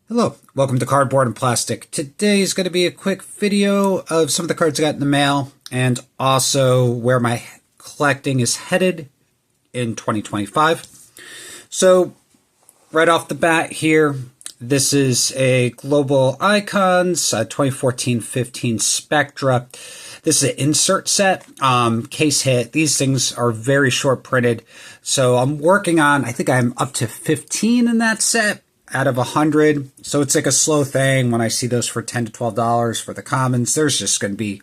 Hello, welcome to Cardboard and Plastic. Today is going to be a quick video of some of the cards I got in the mail and also where my collecting is headed in 2025. So, right off the bat here, this is a Global Icons 2014-15 Spectra. This is an insert set, case hit. These things are very short printed. So I'm working on, I think I'm up to 15 in that set out of 100. So it's like a slow thing when I see those for $10 to $12 for the commons. There's just going to be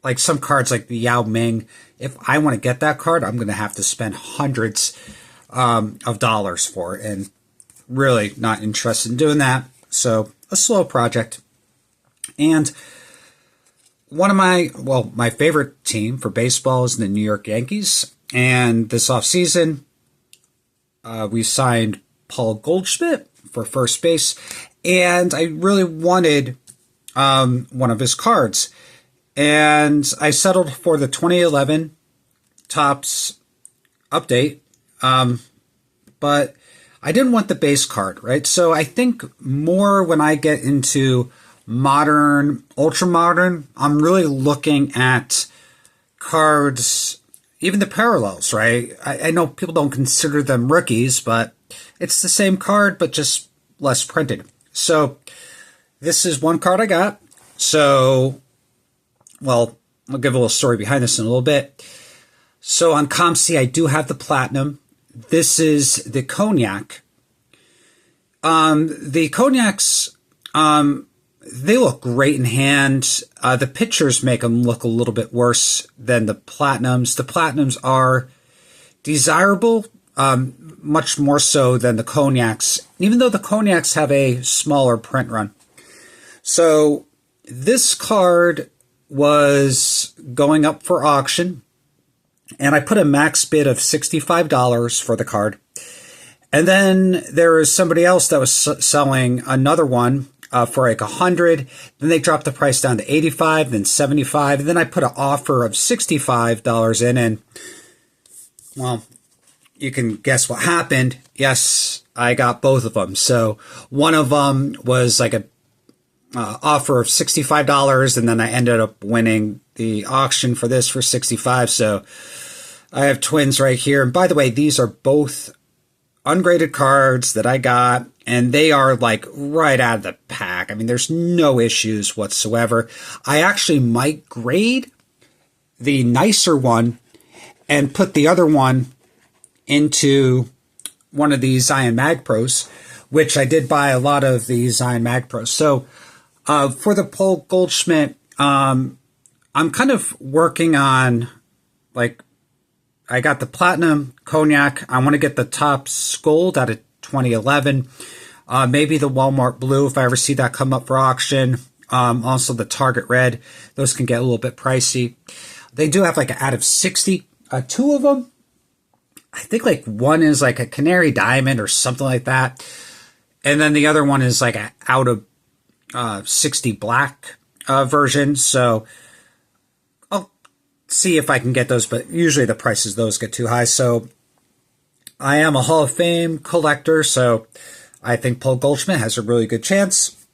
like some cards like the Yao Ming. If I want to get that card, I'm going to have to spend hundreds of dollars for it. And really not interested in doing that. So a slow project. And one of my favorite team for baseball is the New York Yankees. And this offseason, we signed Paul Goldschmidt for first base. And I really wanted one of his cards. And I settled for the 2011 Topps update. But I didn't want the base card, right? So I think more when I get into modern, ultra modern, I'm really looking at cards, even the parallels, right? I know people don't consider them rookies, but it's the same card, but just less printed. So this is one card I got. So, well, I'll give a little story behind this in a little bit. So on ComC, I do have the Platinum. This is the Cognac. The Cognacs, they look great in hand. The pictures make them look a little bit worse than the Platinums. The Platinums are desirable, much more so than the Cognacs, even though the Cognacs have a smaller print run. So this card was going up for auction, and I put a max bid of $65 for the card. And then there was somebody else that was selling another one for like $100. Then they dropped the price down to $85, then $75. And then I put an offer of $65 in, and well, you can guess what happened. Yes, I got both of them. So one of them was like a offer of $65, and then I ended up winning the auction for this for $65. So I have twins right here. And by the way, these are both ungraded cards that I got, and they are like right out of the pack. I mean, there's no issues whatsoever. I actually might grade the nicer one and put the other one into one of these Zion Mag Pros, which I did buy a lot of these Zion Mag Pros. So for the Paul Goldschmidt, I'm kind of working on, like, I got the Platinum Cognac. I want to get the Topps Gold out of 2011. Maybe the Walmart Blue if I ever see that come up for auction. Also the Target Red. Those can get a little bit pricey. They do have like an out of 60. Two of them, I think like one is like a Canary Diamond or something like that. And then the other one is like an out of 60 black version. So I'll see if I can get those, but usually the prices those get too high. So I am a Hall of Fame collector, so I think Paul Goldschmidt has a really good chance.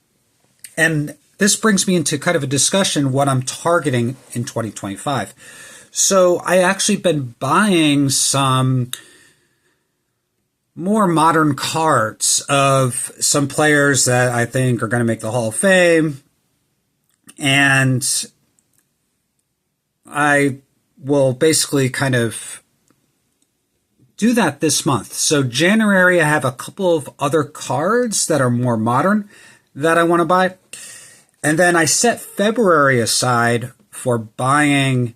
And this brings me into kind of a discussion what I'm targeting in 2025. So I actually been buying some more modern cards of some players that I think are going to make the Hall of Fame. And I will basically kind of do that this month. So January, I have a couple of other cards that are more modern that I want to buy. And then I set February aside for buying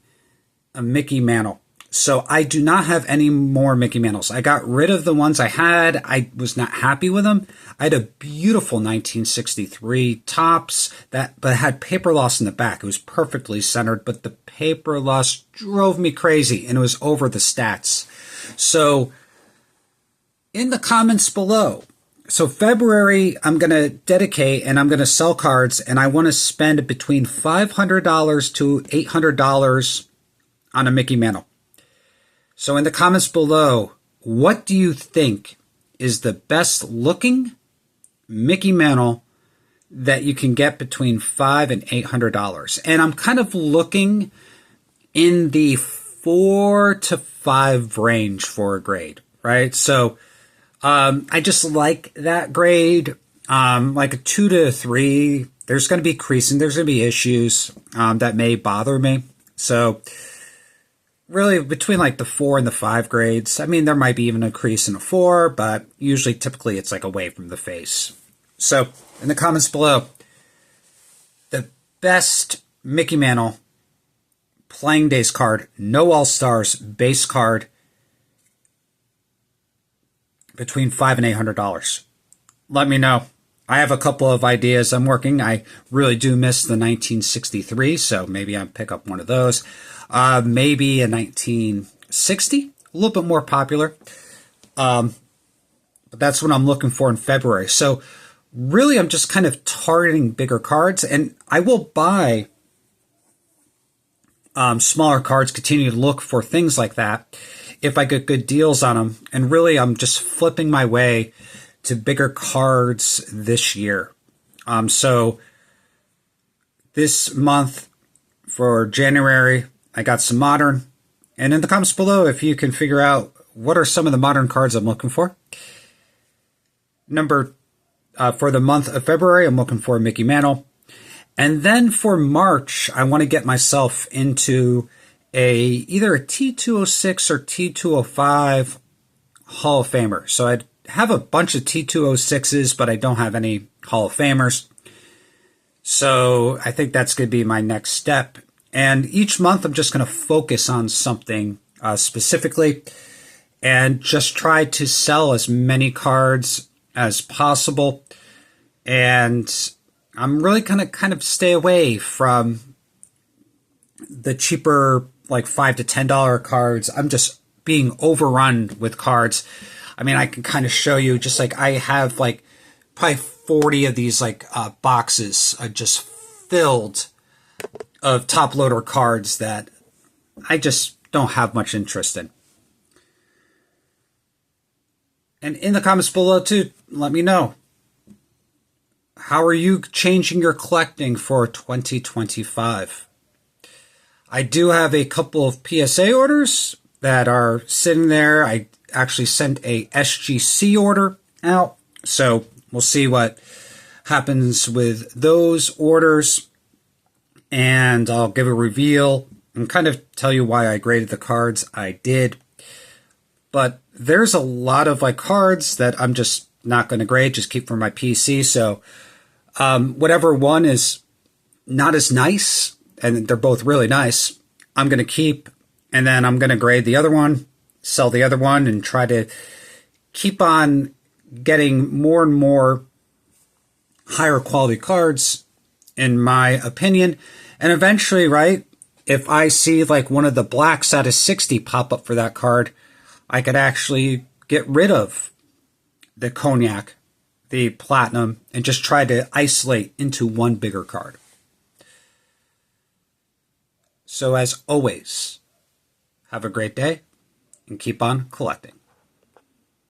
a Mickey Mantle. So I do not have any more Mickey Mantles. I got rid of the ones I had. I was not happy with them. I had a beautiful 1963 Topps but had paper loss in the back. It was perfectly centered, but the paper loss drove me crazy, and it was over the stats. So in the comments below, so February, I'm going to dedicate and I'm going to sell cards, and I want to spend between $500 to $800 on a Mickey Mantle. So in the comments below, what do you think is the best looking Mickey Mantle that you can get between $500 and $800. And I'm kind of looking in the 4 to 5 range for a grade, right? So I just like that grade. Like a 2 to 3, there's going to be creasing, there's going to be issues that may bother me. So really between like the 4 and the 5 grades, I mean, there might be even a crease in a 4, but usually typically it's like away from the face. So in the comments below, the best Mickey Mantle playing days card, no All-Stars, base card, between $500 and $800. Let me know. I have a couple of ideas I'm working. I really do miss the 1963, so maybe I'll pick up one of those. Maybe a 1960, a little bit more popular. But that's what I'm looking for in February. So really, I'm just kind of targeting bigger cards, and I will buy smaller cards, continue to look for things like that if I get good deals on them. And really, I'm just flipping my way to bigger cards this year. So this month for January, I got some modern. And in the comments below, if you can figure out what are some of the modern cards I'm looking for. For the month of February, I'm looking for Mickey Mantle. And then for March, I want to get myself into either a T206 or T205 Hall of Famer. So I'd have a bunch of T206s, but I don't have any Hall of Famers. So I think that's going to be my next step. And each month, I'm just going to focus on something specifically and just try to sell as many cards as possible. And I'm really going to kind of stay away from the cheaper, like $5 to $10 cards. I'm just being overrun with cards. I mean, I can kind of show you, just like I have like probably 40 of these like boxes just filled of top loader cards that I just don't have much interest in. And in the comments below too, let me know. How are you changing your collecting for 2025? I do have a couple of PSA orders that are sitting there. I actually sent a SGC order out, so we'll see what happens with those orders, and I'll give a reveal and kind of tell you why I graded the cards I did. But there's a lot of like cards that I'm just not going to grade, just keep for my PC. So whatever one is not as nice, and they're both really nice, I'm going to keep, and then I'm going to grade the other one, sell the other one, and try to keep on getting more and more higher quality cards, in my opinion. And eventually, right, if I see like one of the blacks out of 60 pop up for that card, I could actually get rid of the cognac, the platinum, and just try to isolate into one bigger card. So as always, have a great day and keep on collecting.